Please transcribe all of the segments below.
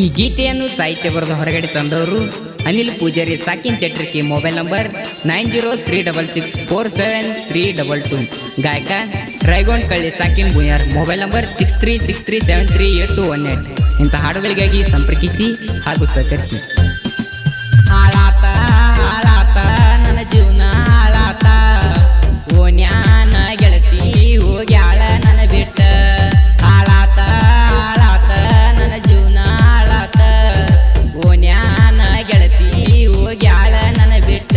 ಈ ಗೀತೆಯನ್ನು ಸಾಹಿತ್ಯ ಬರೆದು ಹೊರಗಡೆ ತಂದವರು ಅನಿಲ್ ಪೂಜಾರಿ ಸಾಕಿನ್ ಚಟ್ರಿಕಿ. Mobile number 9036647322. ಗಾಯಕ ರೈಗೋಂಡ್ ಕಳ್ಳಿ ಸಾಕಿನ್ ಬುಯಾರ್. Mobile number 6363738218. ಇಂಥ ಹಾಡುಗಳಿಗಾಗಿ ಸಂಪರ್ಕಿಸಿ ಹಾಗೂ ಸಹಕರಿಸಿ. ಹಾಳಾತ ಹಾಳಾತ ನನ್ನ ಜೀವನ ಹಾಳಾತ, ಓನ್ಯಾನ ಗೆಳತಿ ಹೋಗ್ಯಾಳ ನನ್ನ ಬಿಟ್ಟ. ಹಾಳಾತ ಹಾಳಾತ ನನ್ನ ಜೀವನ ಹಾಳಾತ, ಓನ್ಯಾನ ಗೆಳತಿ ಹೋಗ್ಯಾಳ ನನ್ನ ಬಿಟ್ಟ.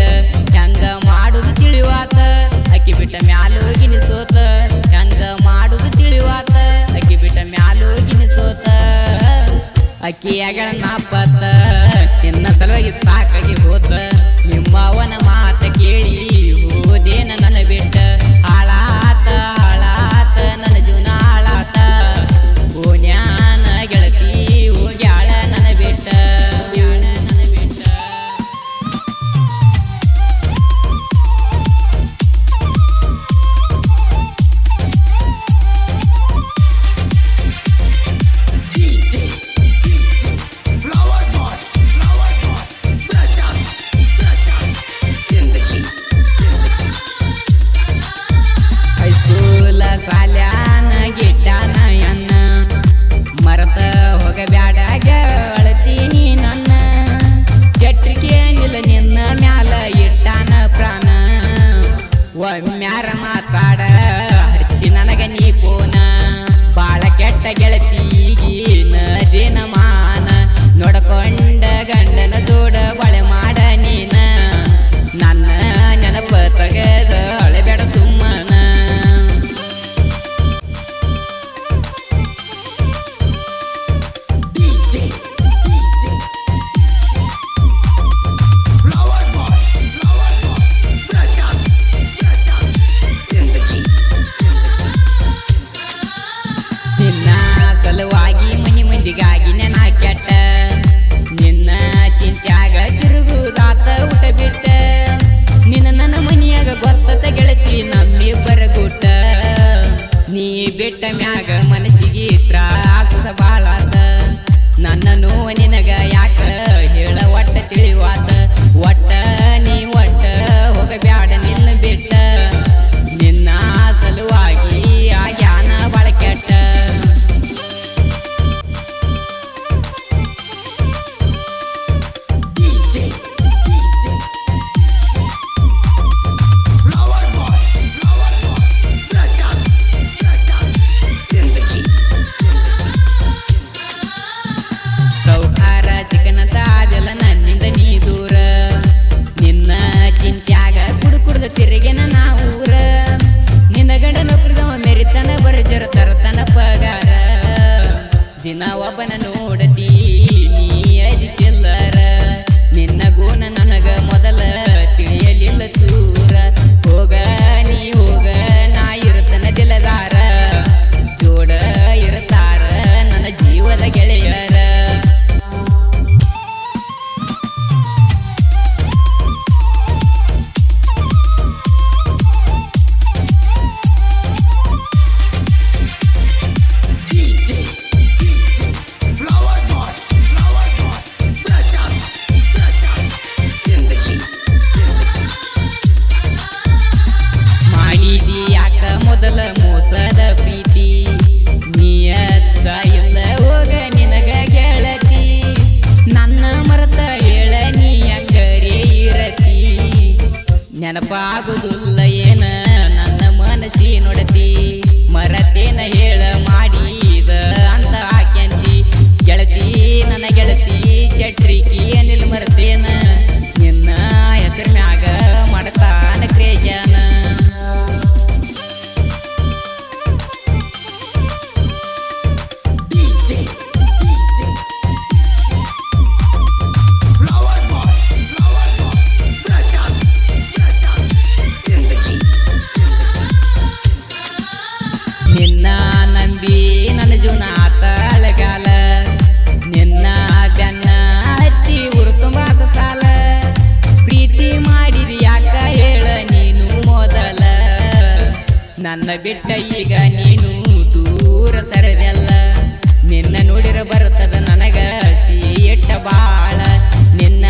ಹೆಂಗ ಮಾಡುದು ತಿಳಿವಾತ ಅಕ್ಕಿ ಬಿಟ್ಟ ಮ್ಯಾಲೋಗಿನ ಸೋತ. ಹೆಂಗ ಮಾಡುದು ತಿಳಿವಾತ ಅಕ್ಕಿ ಬಿಟ್ಟ ಮ್ಯಾಲೋಗಿನ ಸೋತ. ಅಕ್ಕಿಯಾಗಳ ನಾಪತ್ತ ನಿನ್ನ ಸಲುವಾಗಿ ಸಾಕಾಗಿ ಹೋತ. ನಿಮ್ಮವನ ಮಾತ ಕೇಳಿ ಹೋದೇನ ನನ್ನ ಬಿಟ್ಟ. ಹಾಳಾತ ಹಾಳಾತ ನನ್ನ ಜೀವನ ಹಾಳಾತ, ಓನ್ಯಾನ ಗೆಳತಿ ಹೋಗ್ಯಾಳ ನನ್ನ ಬಿಟ್ಟ. ಸಾಲ್ಯಾನ ಗಿಟ್ಟಾನ ಅನ್ನ ಮರತ ಹೋಗಬ್ಯಾಡ ಗೆಳತೀನಿ ನನ್ನ. ಚಟ್ರಿಕೆ ನಿಲ್ಲ ನಿನ್ನ ಮ್ಯಾಲ ಇಟ್ಟಾನ ಪ್ರಾಣ. ಒಮ್ಮ್ಯಾರ ಮಾತಾಡ ಹಚ್ಚಿ ನನಗ ನೀ ಪೋನ. ಬಾಳ ಕೆಟ್ಟ ಗೆಳತಿಗಿ ನದಿನ ಮಾನ, ನೋಡಕೊಂಡ ಗಂಡನ ಜೋಡ ಒಳೆ ಮಾಡ ನೀನ. ನನ್ನ ನೆನಪ ತಗದ ಅಳಬೇಡ ಸುಮ್ಮನ. ನಿನ್ನ ಸಲುವಾಗಿ ಮನಿ ಮಂದಿಗಾಗಿ ನೆನ ಕೆಟ್ಟ, ನಿನ್ನ ಚಿಂತ್ಯಾಗ ತಿರುಗುದಾತ ಊಟ ಬಿಟ್ಟ. ನಿನ್ನ ನನ್ನ ಮನಿಯಾಗ ಗೊತ್ತತ ಗೆಳತಿ ನಮ್ಮಿಬ್ಬರ ಗುಟ್ಟ. ನೀ ಬಿಟ್ಟ ಮ್ಯಾಗ ಮನಸ್ಸಿಗೆ ತ್ರಾಸ ಬಾಳಾತ. ನನ್ನ ನೋವ ನಿನಗ ಯಾಕ ಹೇಳ ಒಟ್ಟ ತಿಳಿವಾತ. ಒಟ್ಟ ನೀ ಒಟ್ಟ ಹೋಗಬ್ಯಾಡ ನಿನ್ನ ಬಿಟ್ಟ. ನಿನ್ನ ಸಲುವಾಗಿ ಆಗ್ಯಾನ ಬಾಳ ಕೆಟ್ಟ. ಸೌಕಾರ ಸಿಕ್ಕನಂತ ಅದೆಲ್ಲ ನನ್ನಿಂದ ನೀ ದೂರ. ನಿನ್ನ ಚಿಂತ್ಯಾಗ ಕುಡುಕುಡ್ದ ತಿರುಗಿನ ನಾ ಊರ. ನಿನ್ನ ಗಂಡ ನೌಕರಿದವ ಮೆರಿತನ ಬರ್ಜರ ತರತನ ಪಗಾರ. ದಿನ ಒಬ್ಬನ ನೋಡತಿ ನೀ ಅದಿ ಚಿಲ್ಲರ. ನಿನ್ನ ಗುಣ ನನಗ ಮೊದಲ ತಿಳಿಯಲಿಲ್ಲ ಚೂರ. ಹೋಗ ನೀ ಹೋಗ ನಾ ಇರ್ತನ ದಿಲದಾರ. ಜೋಡ ಇರ್ತಾರ ನನ್ನ ಜೀವದ ಗೆಳೆಯರ. ಮಾಡಿದಿ ಯಾಕ ಮೊದಲ ಮೋಸದ ಪ್ರೀತಿ, ನೀಯತ್ತ ಇಲ್ಲ ಹೋಗ ನಿನಗ ಗೆಳತಿ. ನನ್ನ ಮರತ ಹೇಳ ನೀ ಅಂಗರಿ ಇರತಿ. ನೆನಪಾಗುದಿಲ್ಲ ಏನ ನನ್ನ ಮನಸ್ಸಿ ನೋಡತಿ. ಮರತೇನ ಹೇಳ ಮಾಡಿದ ಅಂತ ಹಾಕ್ಯಂತಿ. ಗೆಳತಿ ನನ್ನ ಗೆಳತಿ ಚಟ್ರಿಕಿ ಅನಿಲ್ ಮರತೇನ. ನಿನ್ನ ಹೆಸರು ಮ್ಯಾಗ ಮಾಡ್ತಾನ ಕ್ರೇಶನ. ನಿನ್ನ ನಂಬಿ ನನ್ನ ಜೀವನ ಆತ ಅಳಗಾಲ. ನಿನ್ನ ಬೆನ್ನ ಹತ್ತಿ ಊರು ತುಂಬಾದ ಸಾಲ. ಪ್ರೀತಿ ಮಾಡಿದಿ ಯಾಕ ಹೇಳ ನೀನು ಮೊದಲ. ನನ್ನ ಬಿಟ್ಟ ಈಗ ನೀನು ದೂರ ಸರದೆಲ್ಲ. ನಿನ್ನ ನೋಡಿರ ಬರ್ತದ ನನಗ ಬಾಳ ನಿನ್ನ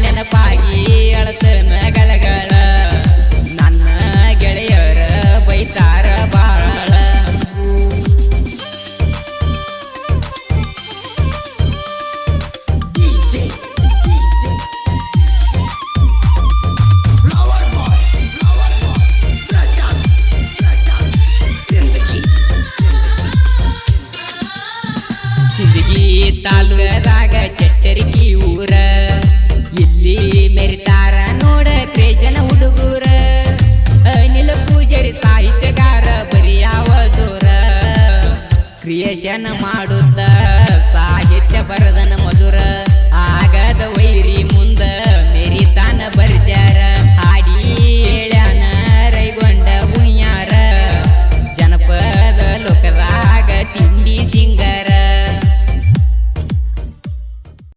ನೆನಪಾಗಿ ಅಳತನ ಗಳ